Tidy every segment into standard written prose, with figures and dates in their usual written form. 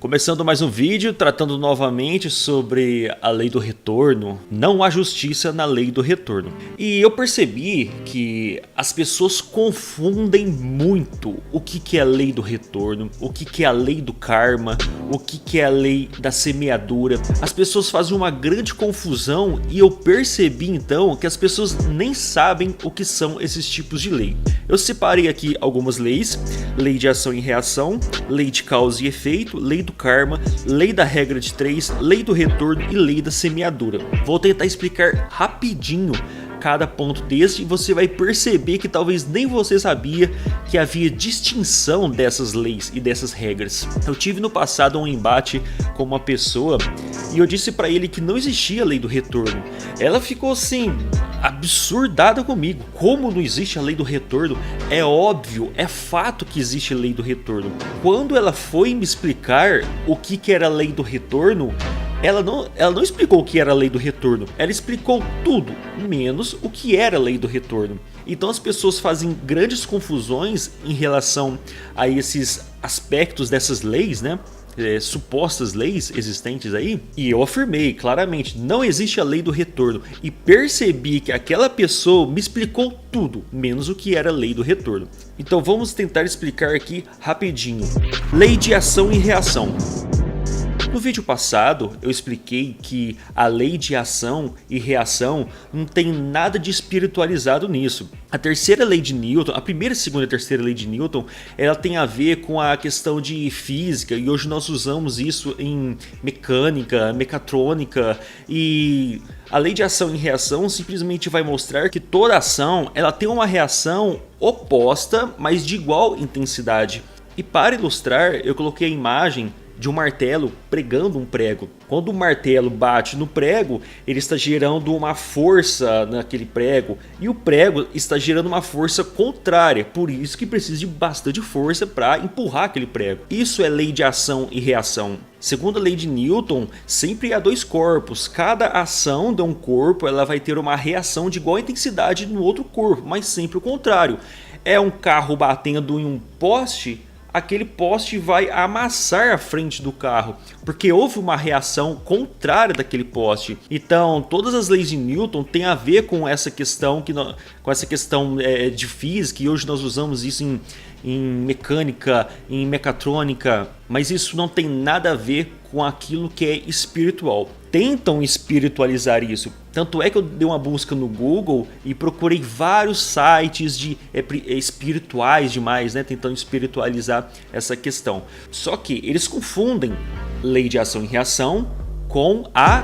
Começando mais um vídeo tratando novamente sobre a lei do retorno. Não há justiça na lei do retorno. E eu percebi que as pessoas confundem muito o que é a lei do retorno, o que é a lei do karma, o que é a lei da semeadura. As pessoas fazem uma grande confusão e eu percebi então que as pessoas nem sabem o que são esses tipos de lei. Eu separei aqui algumas leis: lei de ação e reação, lei de causa e efeito, lei do karma, lei da regra de 3, lei do retorno e lei da semeadura. Vou tentar explicar rapidinho cada ponto desse e você vai perceber que talvez nem você sabia que havia distinção dessas leis e dessas regras. Eu tive no passado um embate com uma pessoa e eu disse para ele que não existia a lei do retorno. Ela ficou assim, absurdada comigo. Como não existe a lei do retorno? É óbvio, é fato que existe a lei do retorno. Quando ela foi me explicar o que era a lei do retorno, ela não explicou o que era a lei do retorno, ela explicou tudo, menos o que era a lei do retorno. Então as pessoas fazem grandes confusões em relação a esses aspectos dessas leis, né? Supostas leis existentes aí. E eu afirmei claramente, não existe a lei do retorno. E percebi que aquela pessoa me explicou tudo, menos o que era a lei do retorno. Então vamos tentar explicar aqui rapidinho. Lei de ação e reação. No vídeo passado eu expliquei que a lei de ação e reação não tem nada de espiritualizado nisso. A terceira lei de Newton, a primeira, segunda e terceira lei de Newton, ela tem a ver com a questão de física e hoje nós usamos isso em mecânica, mecatrônica, e a lei de ação e reação simplesmente vai mostrar que toda ação ela tem uma reação oposta, mas de igual intensidade. E para ilustrar eu coloquei a imagem de um martelo pregando um prego. Quando o martelo bate no prego, ele está gerando uma força naquele prego e o prego está gerando uma força contrária, por isso que precisa de bastante força para empurrar aquele prego. Isso é lei de ação e reação. Segundo a lei de Newton, sempre há dois corpos. Cada ação de um corpo ela vai ter uma reação de igual intensidade no outro corpo, mas sempre o contrário. É um carro batendo em um poste, aquele poste vai amassar a frente do carro, porque houve uma reação contrária daquele poste. Então todas as leis de Newton têm a ver com essa questão, de física, e hoje nós usamos isso em mecânica, em mecatrônica, mas isso não tem nada a ver com aquilo que é espiritual. Tentam espiritualizar isso. Tanto é que eu dei uma busca no Google e procurei vários sites espirituais demais, né? Tentando espiritualizar essa questão. Só que eles confundem lei de ação e reação com a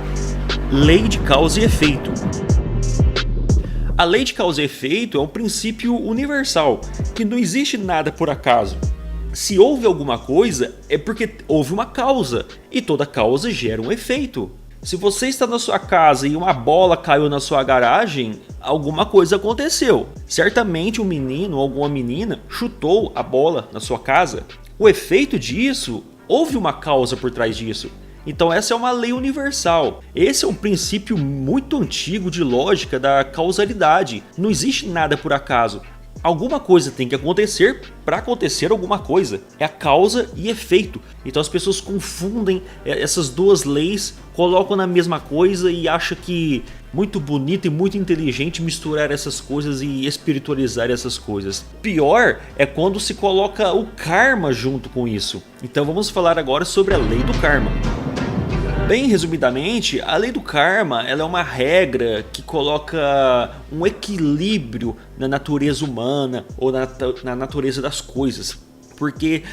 lei de causa e efeito. A lei de causa e efeito é um princípio universal, que não existe nada por acaso. Se houve alguma coisa, é porque houve uma causa, e toda causa gera um efeito. Se você está na sua casa e uma bola caiu na sua garagem, alguma coisa aconteceu. Certamente um menino ou alguma menina chutou a bola na sua casa. O efeito disso, houve uma causa por trás disso. Então essa é uma lei universal. Esse é um princípio muito antigo de lógica da causalidade. Não existe nada por acaso. Alguma coisa tem que acontecer para acontecer alguma coisa. É a causa e efeito. Então as pessoas confundem essas duas leis, colocam na mesma coisa e acham que muito bonito e muito inteligente misturar essas coisas e espiritualizar essas coisas. Pior é quando se coloca o karma junto com isso. Então vamos falar agora sobre a lei do karma. Bem resumidamente, a lei do karma ela é uma regra que coloca um equilíbrio na natureza humana ou na natureza das coisas. Porque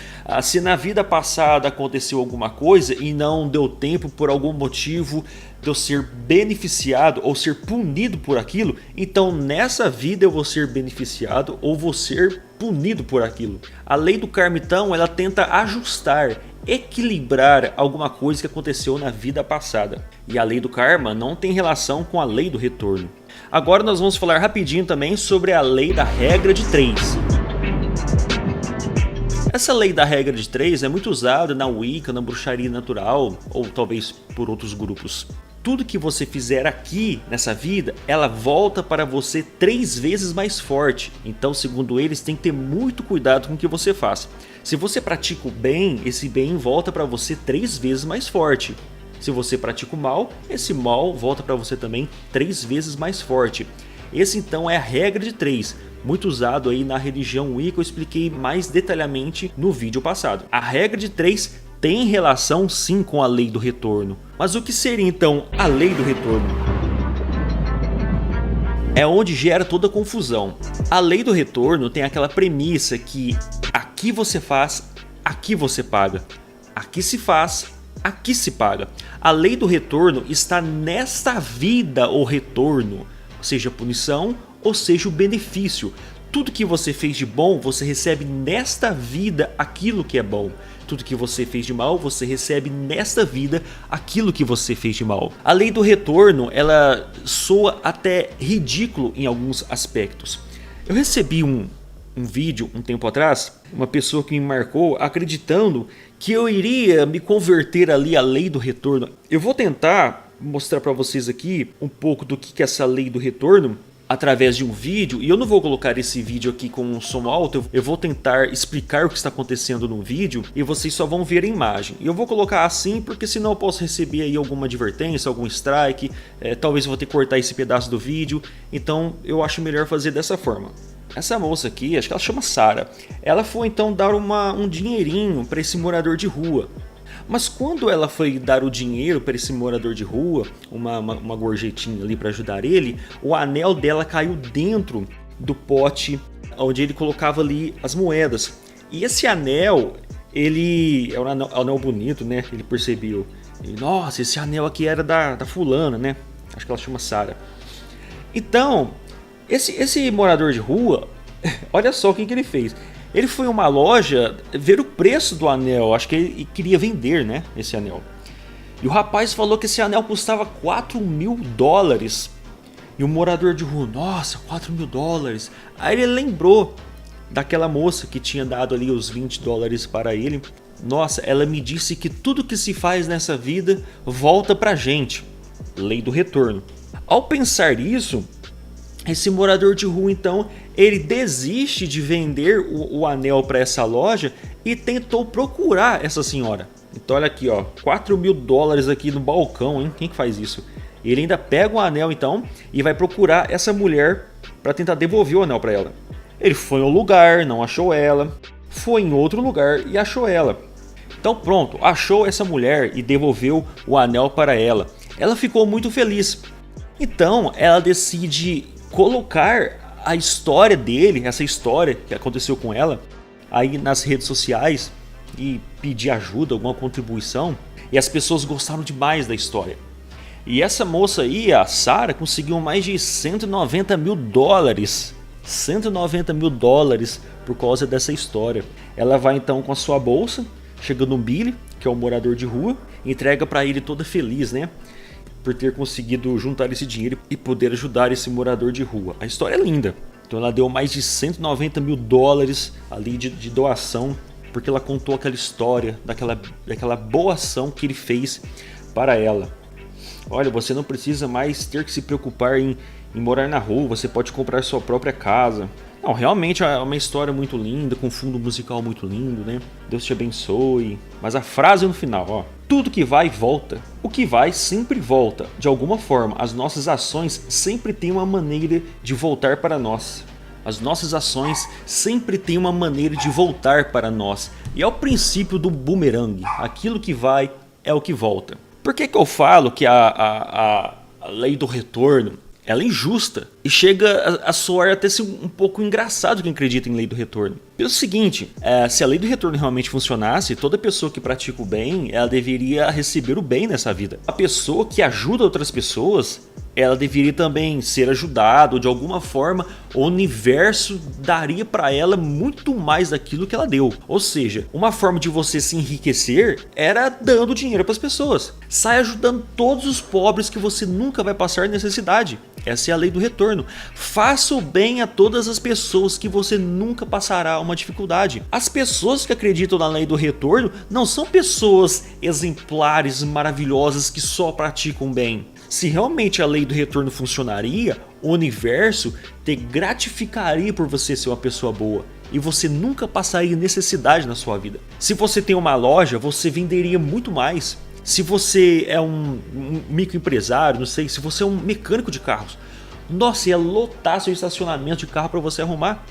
se na vida passada aconteceu alguma coisa e não deu tempo por algum motivo de eu ser beneficiado ou ser punido por aquilo, então nessa vida eu vou ser beneficiado ou vou ser punido por aquilo. A lei do karma então ela tenta ajustar, equilibrar alguma coisa que aconteceu na vida passada. E a lei do karma não tem relação com a lei do retorno. Agora nós vamos falar rapidinho também sobre a lei da regra de 3. Essa lei da regra de 3 é muito usada na Wicca, na bruxaria natural, ou talvez por outros grupos. tudo que você fizer aqui nessa vida, ela volta para você 3 vezes mais forte. Então, segundo eles, tem que ter muito cuidado com o que você faz. Se você pratica o bem, esse bem volta para você 3 vezes mais forte. Se você pratica o mal, esse mal volta para você também 3 vezes mais forte. Esse então é a regra de 3, muito usado aí na religião Wicca, eu expliquei mais detalhadamente no vídeo passado. A regra de 3 tem relação sim com a lei do retorno. Mas o que seria então a lei do retorno? É onde gera toda a confusão. A lei do retorno tem aquela premissa que aqui você faz, aqui você paga. Aqui se faz, aqui se paga. A lei do retorno está nesta vida, o retorno, seja punição ou seja o benefício. Tudo que você fez de bom, você recebe nesta vida aquilo que é bom. Tudo que você fez de mal, você recebe nesta vida aquilo que você fez de mal. A lei do retorno, ela soa até ridículo em alguns aspectos. Eu recebi um vídeo um tempo atrás, uma pessoa que me marcou acreditando que eu iria me converter ali à lei do retorno. Eu vou tentar mostrar para vocês aqui um pouco do que é essa lei do retorno através de um vídeo, e eu não vou colocar esse vídeo aqui com um som alto, eu vou tentar explicar o que está acontecendo no vídeo e vocês só vão ver a imagem. E eu vou colocar assim porque senão eu posso receber aí alguma advertência, algum strike, talvez eu vou ter que cortar esse pedaço do vídeo, então eu acho melhor fazer dessa forma. Essa moça aqui, acho que ela chama Sara, ela foi então dar um dinheirinho para esse morador de rua. Mas quando ela foi dar o dinheiro para esse morador de rua, uma gorjetinha ali para ajudar ele, o anel dela caiu dentro do pote onde ele colocava ali as moedas. E esse anel, ele é um anel bonito, né? Ele percebeu. E, nossa, esse anel aqui era da fulana, né? Acho que ela chama Sara. Então, esse morador de rua, olha só o que ele fez. Ele foi a uma loja ver o preço do anel, acho que ele queria vender, né, esse anel. E o rapaz falou que esse anel custava $4.000. E o morador de rua, nossa, $4.000. Aí ele lembrou daquela moça que tinha dado ali os $20 para ele. Nossa, ela me disse que tudo que se faz nessa vida volta pra gente. Lei do retorno. Ao pensar isso, esse morador de rua então, ele desiste de vender o anel para essa loja e tentou procurar essa senhora. Então olha aqui, ó, $4.000 aqui no balcão, hein? Quem que faz isso? Ele ainda pega o anel então e vai procurar essa mulher para tentar devolver o anel para ela. Ele foi em um lugar, não achou ela, foi em outro lugar e achou ela. Então pronto, achou essa mulher e devolveu o anel para ela. Ela ficou muito feliz. Então ela decide colocar a história dele, essa história que aconteceu com ela, aí nas redes sociais e pedir ajuda, alguma contribuição. E as pessoas gostaram demais da história. E essa moça aí, a Sara, conseguiu mais de $190.000. $190.000 por causa dessa história. Ela vai então com a sua bolsa, chega no Billy, que é um morador de rua, entrega para ele toda feliz, né? Por ter conseguido juntar esse dinheiro e poder ajudar esse morador de rua. A história é linda. Então ela deu mais de $190.000 ali de doação, porque ela contou aquela história, daquela boa ação que ele fez para ela. Olha, você não precisa mais ter que se preocupar em morar na rua, você pode comprar sua própria casa. Não, realmente é uma história muito linda, com fundo musical muito lindo, né? Deus te abençoe. Mas a frase no final, ó. Tudo que vai, volta. O que vai sempre volta. De alguma forma, as nossas ações sempre têm uma maneira de voltar para nós. As nossas ações sempre têm uma maneira de voltar para nós. E é o princípio do bumerangue. Aquilo que vai é o que volta. Por que eu falo que a lei do retorno ela é injusta e chega a soar até ser um pouco engraçado quem acredita em lei do retorno? Pelo seguinte, se a lei do retorno realmente funcionasse, toda pessoa que pratica o bem, ela deveria receber o bem nessa vida. A pessoa que ajuda outras pessoas, ela deveria também ser ajudada, ou de alguma forma o universo daria para ela muito mais daquilo que ela deu. Ou seja, uma forma de você se enriquecer era dando dinheiro para as pessoas. Sai ajudando todos os pobres que você nunca vai passar necessidade. Essa é a lei do retorno. Faça o bem a todas as pessoas que você nunca passará uma dificuldade. As pessoas que acreditam na lei do retorno não são pessoas exemplares, maravilhosas que só praticam bem. Se realmente a lei do retorno funcionaria, o universo te gratificaria por você ser uma pessoa boa e você nunca passaria necessidade na sua vida. Se você tem uma loja, você venderia muito mais. Se você é um microempresário, não sei, se você é um mecânico de carros, nossa, ia lotar seu estacionamento de carro para você arrumar.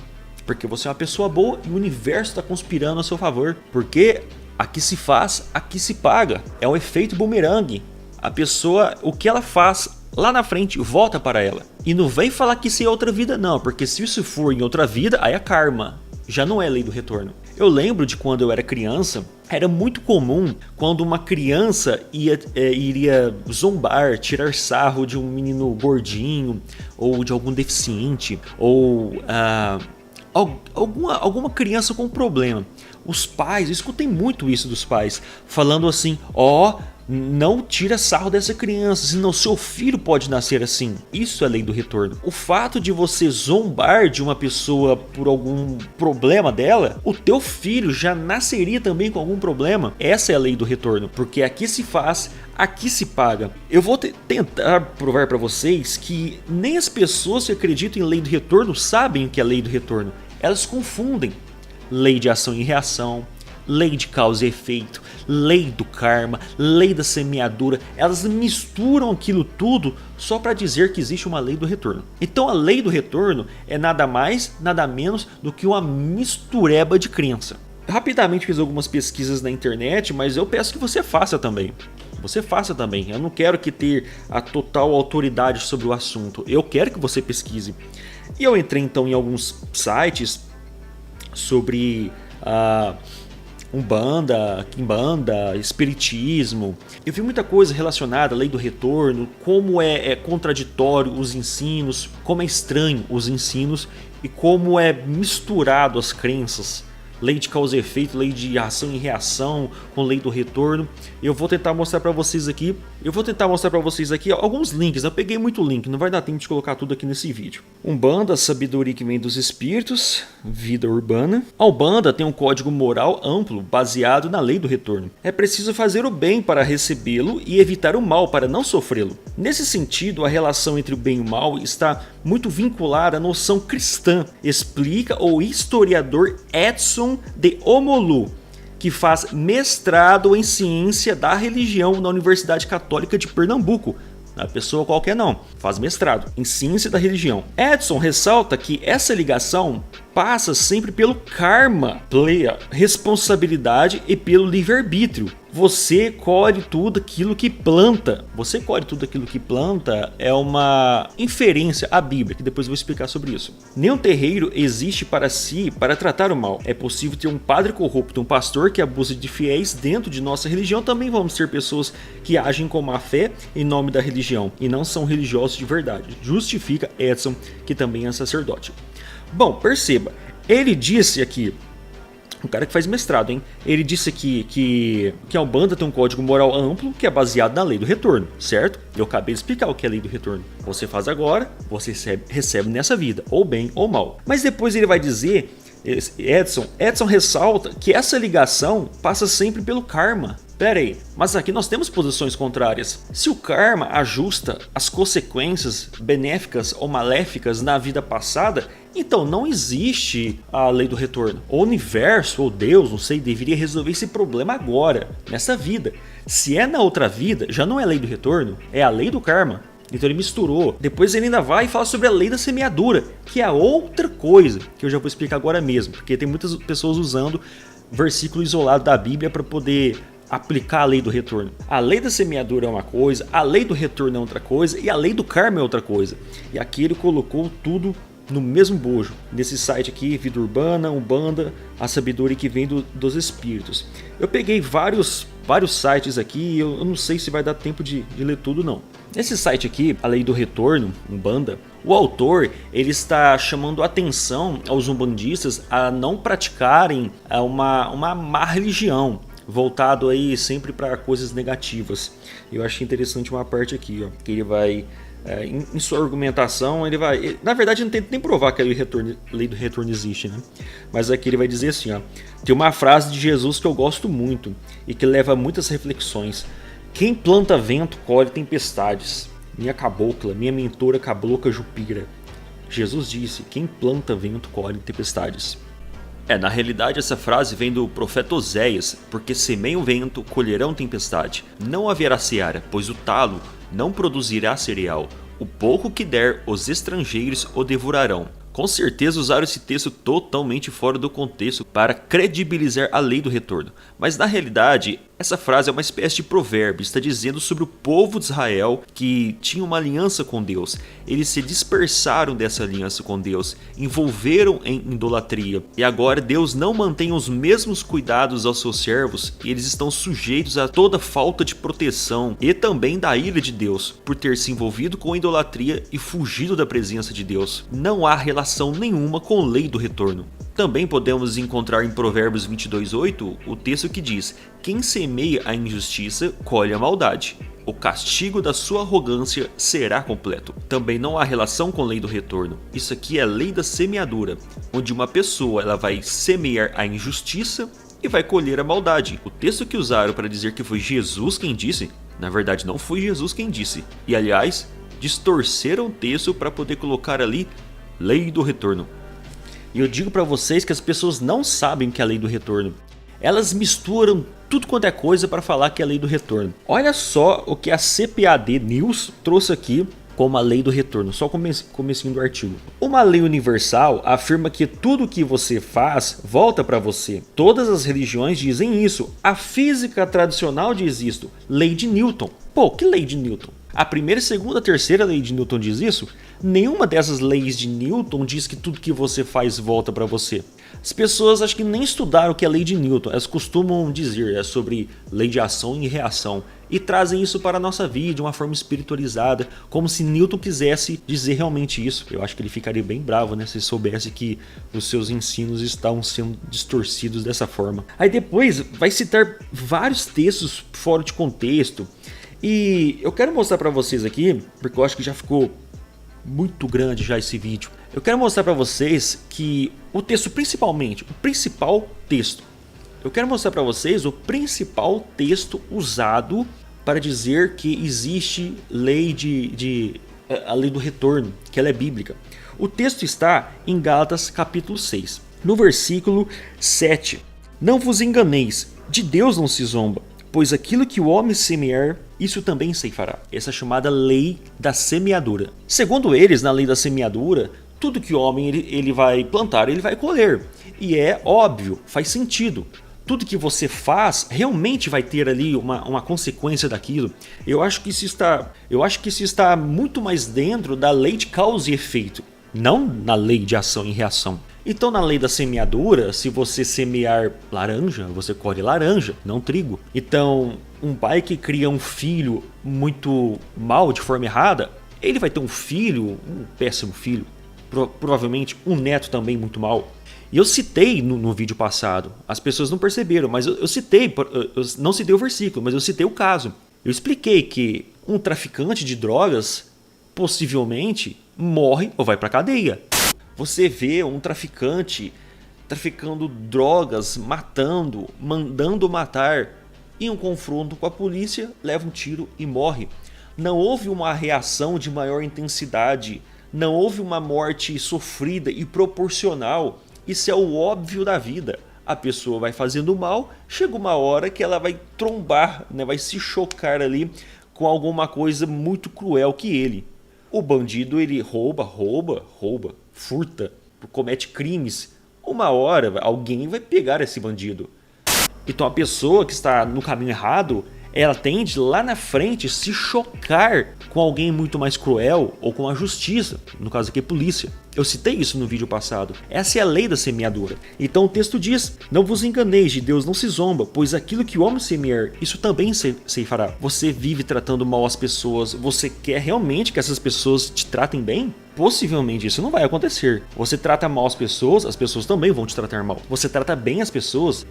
Porque você é uma pessoa boa e o universo está conspirando a seu favor. Porque aqui se faz, aqui se paga. É o efeito bumerangue. A pessoa, o que ela faz lá na frente, volta para ela. E não vem falar que isso é outra vida não, porque se isso for em outra vida, aí é karma. Já não é lei do retorno. Eu lembro de quando eu era criança, era muito comum quando uma criança iria zombar, tirar sarro de um menino gordinho, ou de algum deficiente, ou alguma criança com problema. Os pais, eu escutei muito isso dos pais, falando assim, não tira sarro dessa criança, senão seu filho pode nascer assim. Isso é lei do retorno. O fato de você zombar de uma pessoa por algum problema dela, o teu filho já nasceria também com algum problema. Essa é a lei do retorno, porque aqui se faz, aqui se paga. Eu vou tentar provar para vocês que nem as pessoas que acreditam em lei do retorno sabem o que é lei do retorno. Elas confundem lei de ação e reação, lei de causa e efeito, lei do karma, lei da semeadura. Elas misturam aquilo tudo só para dizer que existe uma lei do retorno. Então a lei do retorno é nada mais, nada menos do que uma mistureba de crença. Rapidamente fiz algumas pesquisas na internet, mas eu peço que você faça também. Você faça também. Eu não quero que ter a total autoridade sobre o assunto. Eu quero que você pesquise. E eu entrei então em alguns sites sobre Umbanda, Quimbanda, Espiritismo. Eu vi muita coisa relacionada à lei do retorno, como é contraditório os ensinos, como é estranho os ensinos e como é misturado as crenças. Lei de causa e efeito, lei de ação e reação, com lei do retorno. Eu vou tentar mostrar para vocês aqui. Alguns links. Eu peguei muito link, não vai dar tempo de colocar tudo aqui nesse vídeo. Umbanda, sabedoria que vem dos espíritos, vida urbana. A Umbanda tem um código moral amplo, baseado na lei do retorno. É preciso fazer o bem para recebê-lo e evitar o mal para não sofrê-lo. Nesse sentido, a relação entre o bem e o mal está muito vinculada à noção cristã, explica o historiador Edson de Omolu, que faz mestrado em ciência da religião na Universidade Católica de Pernambuco. Não é pessoa qualquer não, faz mestrado em ciência da religião. Edson ressalta que essa ligação passa sempre pelo karma, pela responsabilidade e pelo livre-arbítrio. Você colhe tudo aquilo que planta. Você colhe tudo aquilo que planta é uma inferência à Bíblia, que depois eu vou explicar sobre isso. Nenhum terreiro existe para si para tratar o mal. É possível ter um padre corrupto, um pastor que abusa de fiéis dentro de nossa religião. Também vamos ter pessoas que agem com má fé em nome da religião e não são religiosos de verdade. Justifica Edson, que também é sacerdote. Bom, perceba, ele disse aqui, um cara que faz mestrado, hein? Ele disse aqui que a Umbanda tem um código moral amplo que é baseado na lei do retorno, certo? Eu acabei de explicar o que é a lei do retorno. Você faz agora, você recebe nessa vida, ou bem ou mal. Mas depois ele vai dizer, Edson ressalta que essa ligação passa sempre pelo karma. Pera aí, mas aqui nós temos posições contrárias. Se o karma ajusta as consequências benéficas ou maléficas na vida passada, então não existe a lei do retorno. O universo ou Deus, não sei, deveria resolver esse problema agora, nessa vida. Se é na outra vida, já não é a lei do retorno, é a lei do karma. Então ele misturou. Depois ele ainda vai e fala sobre a lei da semeadura, que é outra coisa, que eu já vou explicar agora mesmo, porque tem muitas pessoas usando versículo isolado da Bíblia para poder aplicar a lei do retorno. A lei da semeadura é uma coisa, a lei do retorno é outra coisa e a lei do karma é outra coisa. E aqui ele colocou tudo no mesmo bojo. Nesse site aqui, Vida Urbana, Umbanda, a sabedoria que vem dos espíritos. Eu peguei vários sites aqui e eu não sei se vai dar tempo de ler tudo não. Nesse site aqui, a lei do retorno, Umbanda, o autor ele está chamando atenção aos umbandistas a não praticarem uma má religião, voltado aí sempre para coisas negativas. Eu achei interessante uma parte aqui, ó, que ele vai em sua argumentação, na verdade não tenta nem provar que a lei do retorno existe, né? Mas aqui ele vai dizer assim, ó, tem uma frase de Jesus que eu gosto muito e que leva a muitas reflexões: quem planta vento colhe tempestades, minha cabocla, minha mentora cabocla Jupira. Jesus disse: quem planta vento colhe tempestades. Na realidade essa frase vem do profeta Oséias, porque semeiam vento, colherão tempestade. Não haverá seara, pois o talo não produzirá cereal. O pouco que der, os estrangeiros o devorarão. Com certeza usaram esse texto totalmente fora do contexto para credibilizar a lei do retorno. Mas na realidade, essa frase é uma espécie de provérbio, está dizendo sobre o povo de Israel que tinha uma aliança com Deus. Eles se dispersaram dessa aliança com Deus, envolveram em idolatria. E agora Deus não mantém os mesmos cuidados aos seus servos e eles estão sujeitos a toda falta de proteção e também da ira de Deus, por ter se envolvido com a idolatria e fugido da presença de Deus. Não há relação nenhuma com a lei do retorno. Também podemos encontrar em Provérbios 22:8 o texto que diz: quem semeia a injustiça colhe a maldade. O castigo da sua arrogância será completo. Também não há relação com a lei do retorno. Isso aqui é a lei da semeadura, onde uma pessoa ela vai semear a injustiça e vai colher a maldade. O texto que usaram para dizer que foi Jesus quem disse, na verdade não foi Jesus quem disse. E aliás, distorceram o texto para poder colocar ali lei do retorno. E eu digo para vocês que as pessoas não sabem o que é a lei do retorno. Elas misturam tudo quanto é coisa para falar que é a lei do retorno. Olha só o que a CPAD News trouxe aqui como a lei do retorno, só comecinho do artigo. Uma lei universal afirma que tudo que você faz volta para você. Todas as religiões dizem isso. A física tradicional diz isso. Lei de Newton. Pô, que lei de Newton? A primeira, segunda, terceira lei de Newton diz isso? Nenhuma dessas leis de Newton diz que tudo que você faz volta para você. As pessoas acho que nem estudaram o que é a lei de Newton. Elas costumam dizer sobre lei de ação e reação e trazem isso para a nossa vida de uma forma espiritualizada, como se Newton quisesse dizer realmente isso. Eu acho que ele ficaria bem bravo, né, se soubesse que os seus ensinos estavam sendo distorcidos dessa forma. Aí depois vai citar vários textos fora de contexto. E eu quero mostrar para vocês aqui, porque eu acho que já ficou muito grande já esse vídeo. Eu quero mostrar para vocês que o texto principalmente, o principal texto. Eu quero mostrar para vocês o principal texto usado para dizer que existe lei a lei do retorno, que ela é bíblica. O texto está em Gálatas capítulo 6, no versículo 7. Não vos enganeis, de Deus não se zomba. Pois aquilo que o homem semear, isso também ceifará. Essa é chamada lei da semeadura. Segundo eles, na lei da semeadura, tudo que o homem ele vai plantar, ele vai colher. E é óbvio, faz sentido. Tudo que você faz realmente vai ter ali uma consequência daquilo. Eu acho que isso está muito mais dentro da lei de causa e efeito, não na lei de ação e reação. Então na lei da semeadura, se você semear laranja, você colhe laranja, não trigo. Então um pai que cria um filho muito mal, de forma errada, ele vai ter um filho, um péssimo filho, provavelmente um neto também muito mal. E eu citei no vídeo passado, as pessoas não perceberam, mas eu citei, eu não citei o versículo, mas eu citei o caso. Eu expliquei que um traficante de drogas possivelmente morre ou vai para cadeia. Você vê um traficante traficando drogas, matando, mandando matar, em um confronto com a polícia, leva um tiro e morre. Não houve uma reação de maior intensidade, não houve uma morte sofrida e proporcional. Isso é o óbvio da vida. A pessoa vai fazendo mal, chega uma hora que ela vai trombar, né, vai se chocar ali com alguma coisa muito cruel que ele. O bandido ele rouba, furta, comete crimes. Uma hora alguém vai pegar esse bandido. Então a pessoa que está no caminho errado, ela tende lá na frente se chocar com alguém muito mais cruel ou com a justiça, no caso aqui a polícia. Eu citei isso no vídeo passado. Essa é a lei da semeadura. Então o texto diz: não vos enganeis, de Deus não se zomba, pois aquilo que o homem semear, isso também ceifará. Você vive tratando mal as pessoas, você quer realmente que essas pessoas te tratem bem? Possivelmente isso não vai acontecer. Você trata mal as pessoas também vão te tratar mal. Você trata bem as pessoas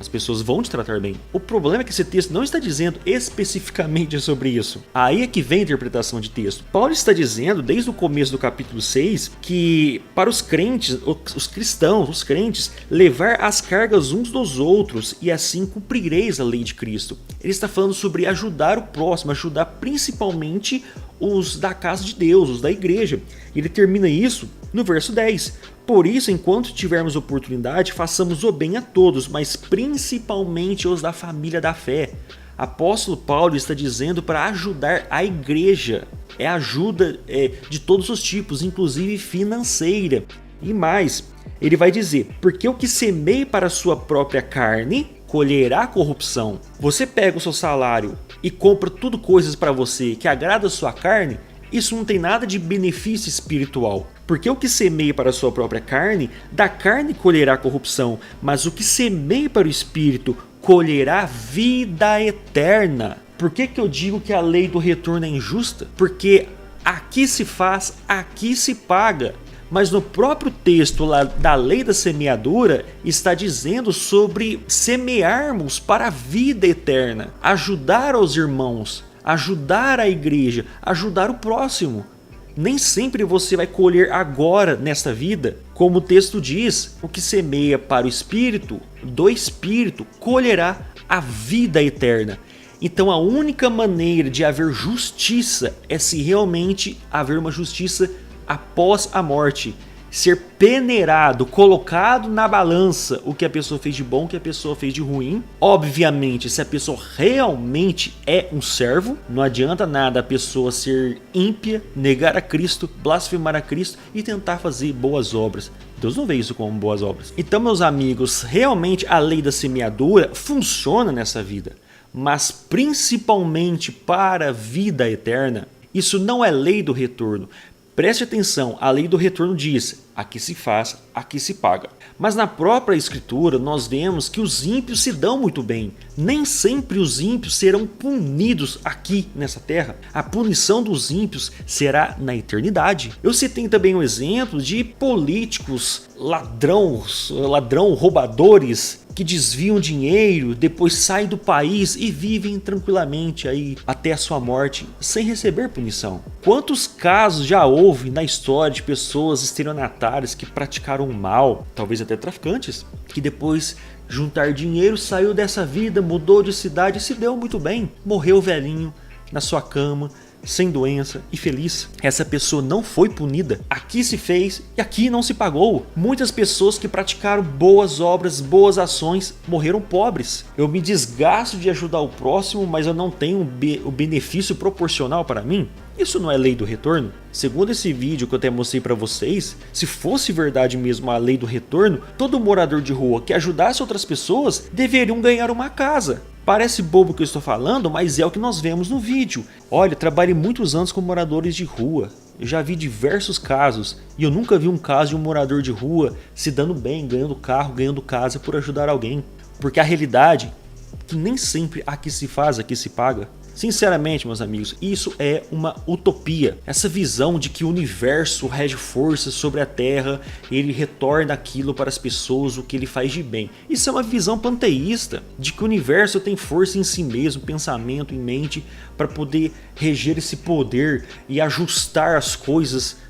vão te tratar bem. O problema é que esse texto não está dizendo especificamente sobre isso. Aí é que vem a interpretação de texto. Paulo está dizendo, desde o começo do capítulo 6, que para os crentes, os cristãos, os crentes, levar as cargas uns dos outros e assim cumprireis a lei de Cristo. Ele está falando sobre ajudar o próximo, ajudar principalmente os da casa de Deus, os da igreja. Ele termina isso no verso 10. Por isso, enquanto tivermos oportunidade, façamos o bem a todos, mas principalmente aos da família da fé. Apóstolo Paulo está dizendo para ajudar a igreja. É ajuda de todos os tipos, inclusive financeira. E mais, ele vai dizer, porque o que semeia para a sua própria carne, colherá corrupção. Você pega o seu salário e compra tudo coisas para você que agrada a sua carne, isso não tem nada de benefício espiritual. Porque o que semeia para a sua própria carne, da carne colherá corrupção, mas o que semeia para o espírito, colherá vida eterna. Por que eu digo que a lei do retorno é injusta? Porque aqui se faz, aqui se paga. Mas no próprio texto lá da lei da semeadura está dizendo sobre semearmos para a vida eterna, ajudar os irmãos, ajudar a igreja, ajudar o próximo. Nem sempre você vai colher agora nesta vida, como o texto diz, o que semeia para o espírito, do espírito, colherá a vida eterna. Então a única maneira de haver justiça é se realmente haver uma justiça após a morte, ser peneirado, colocado na balança o que a pessoa fez de bom, o que a pessoa fez de ruim. Obviamente, se a pessoa realmente é um servo, não adianta nada a pessoa ser ímpia, negar a Cristo, blasfemar a Cristo e tentar fazer boas obras. Deus não vê isso como boas obras. Então, meus amigos, realmente a lei da semeadura funciona nessa vida, mas principalmente para a vida eterna. Isso não é lei do retorno. Preste atenção, a lei do retorno diz, aqui se faz, aqui se paga. Mas na própria escritura nós vemos que os ímpios se dão muito bem. Nem sempre os ímpios serão punidos aqui nessa terra. A punição dos ímpios será na eternidade. Eu citei também um exemplo de políticos, roubadores, que desviam dinheiro, depois saem do país e vivem tranquilamente aí até a sua morte sem receber punição. Quantos casos já houve na história de pessoas estelionatárias que praticaram mal, talvez até traficantes, que depois juntar dinheiro saiu dessa vida, mudou de cidade e se deu muito bem, morreu velhinho na sua cama, sem doença e feliz. Essa pessoa não foi punida. Aqui se fez e aqui não se pagou. Muitas pessoas que praticaram boas obras, boas ações, morreram pobres. Eu me desgasto de ajudar o próximo, mas eu não tenho o benefício proporcional para mim. Isso não é lei do retorno? Segundo esse vídeo que eu até mostrei para vocês, se fosse verdade mesmo a lei do retorno, todo morador de rua que ajudasse outras pessoas deveriam ganhar uma casa. Parece bobo o que eu estou falando, mas é o que nós vemos no vídeo. Olha, trabalhei muitos anos com moradores de rua. Eu já vi diversos casos e eu nunca vi um caso de um morador de rua se dando bem, ganhando carro, ganhando casa por ajudar alguém. Porque a realidade é que nem sempre aqui se faz, aqui se paga. Sinceramente, meus amigos, isso é uma utopia. Essa visão de que o universo rege forças sobre a Terra, ele retorna aquilo para as pessoas, o que ele faz de bem. Isso é uma visão panteísta, de que o universo tem força em si mesmo, pensamento em mente, para poder reger esse poder e ajustar as coisas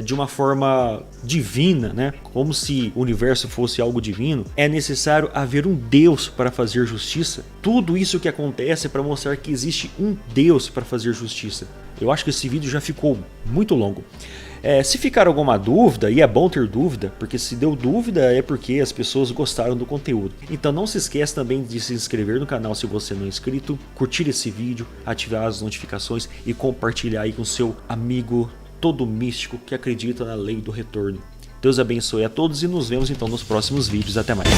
de uma forma divina, né? Como se o universo fosse algo divino. É necessário haver um Deus para fazer justiça. Tudo isso que acontece é para mostrar que existe um Deus para fazer justiça. Eu acho que esse vídeo já ficou muito longo. Se ficar alguma dúvida, e é bom ter dúvida, porque se deu dúvida é porque as pessoas gostaram do conteúdo. Então não se esqueça também de se inscrever no canal se você não é inscrito, curtir esse vídeo, ativar as notificações e compartilhar aí com seu amigo todo místico que acredita na lei do retorno. Deus abençoe a todos e nos vemos então nos próximos vídeos. Até mais.